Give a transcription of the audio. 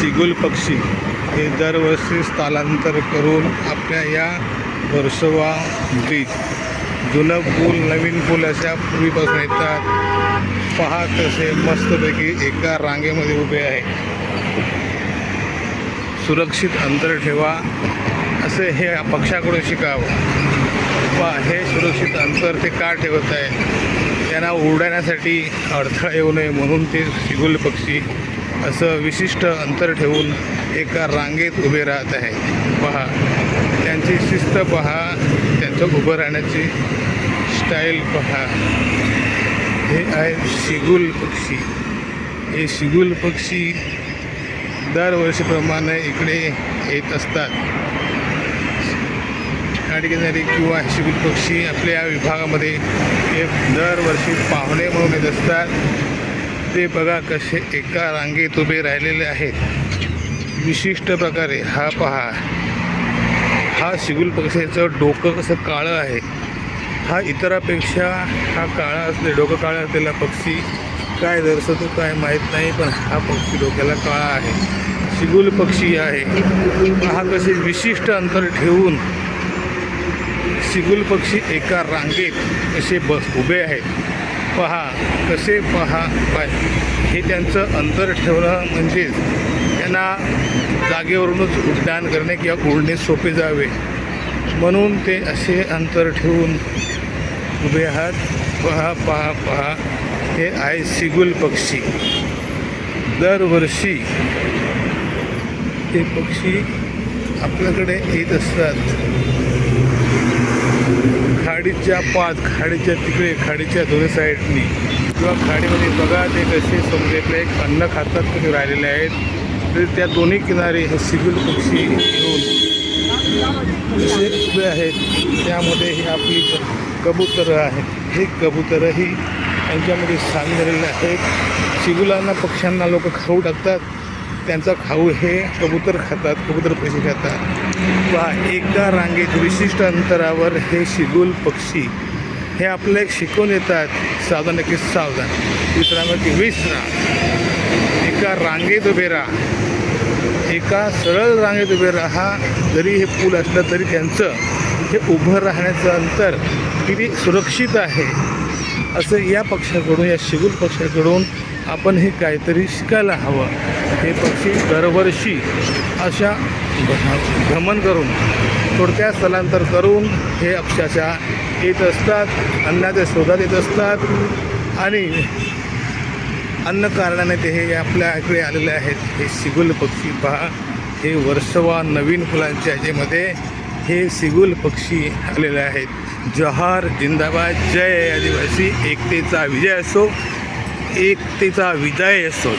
सिगुल पक्षी हे दरवर्षी स्थलांतर करून आपल्या या वर्सोवा ब्रिज, जुनं पूल नवीन पूल अशा पूर्वीपासून येतात। पहा कसे मस्तपैकी एका रांगेमध्ये उभे आहे। सुरक्षित अंतर ठेवा असे हे पक्षाकडून शिकावं। पहा हे सुरक्षित अंतर ते का ठेवत आहे, त्यांना उडण्यासाठी अडथळा येऊ नये म्हणून ते सिगुल पक्षी असं विशिष्ट अंतर ठेवून एका रांगेत उभे राहत आहे। पहा त्यांची शिस्त पहा, त्यांचं उभं राहण्याची स्टाईल पहा। हे आहे सिगुल पक्षी। हे सिगुल पक्षी दरवर्षीप्रमाणे इकडे येत असतात। किनारी किंवा सिगुल पक्षी आपल्या विभागामध्ये हे दरवर्षी पाहुणे म्हणून येत असतात। ते बघा कसे एका रांगेत उभे राहिलेले आहेत विशिष्ट प्रकारे। हा पहा, हा सिगुल पक्षीचं डोकं कसं काळं आहे। हा इतरापेक्षा हा काळा असले डोकं काळं असलेला पक्षी काय दर्शवतो काय माहीत नाही, पण हा पक्षी डोक्याला काळा आहे, सिगुल पक्षी आहे। हा कसे विशिष्ट अंतर ठेवून सिगुल पक्षी एका रांगेत कसे उभे आहेत। पहा कसे पहा हे त्यांचं अंतर ठेवणं म्हणजे त्यांना जागेवरूनच उड्डाण करणे किंवा उडणे सोपे जावे म्हणून ते असे अंतर ठेवून उभे आहात। पहा पहा पहा, हे आहे सिगुल पक्षी। दरवर्षी ते पक्षी आपल्याकडे येत असतात। खाडीच्या तिकडे खाडीच्या दोन्ही साईडनी किंवा खाडीमध्ये बघा ते कसे समुद्रातले एक अन्न खातात कधी राहिलेले आहेत। तर त्या दोन्ही किनारे हे सिगुल पक्षी येऊन कसे उभे आहेत। त्यामध्ये ही आपली कबूतरं आहेत। हे कबूतरही यांच्यामध्ये सामील झालेले आहेत। सिगुलांना पक्ष्यांना लोक खाऊ टाकतात, त्यांचा खाऊ हे कबूतर खातात, कबूतर पैसे खातात। वा एका रांगेत विशिष्ट अंतरावर हे सिगुल पक्षी हे आपल्याला एक शिकवून येतात, सावधान की सावधान, विश्राम की विश्राम। एका रांगेत उभे राहा, एका सरळ रांगेत उभे राहा। जरी हे पूल असलं तरी त्यांचं हे उभं राहण्याचं अंतर किती सुरक्षित आहे असं या पक्षाकडून, या सिगुल पक्षाकडून आपण हे काहीतरी शिकायला हवं। हे पक्षी दरवर्षी अशा भ्रमण करून थोडक्यात स्थलांतर करून हे अक्षरशः येत असतात, अन्नाच्या शोधात येत असतात आणि अन्न कारणाने ते हे आपल्या इकडे आलेले आहेत। हे सिगुल पक्षी पहा, हे वर्सोवा नवीन फुलांच्या ह्याच्यामध्ये हे सिगुल पक्षी आलेले आहेत। जोहार, जिंदाबाद, जय आदिवासी, एकतेचा विजय असो, एकतेचा विजय असो।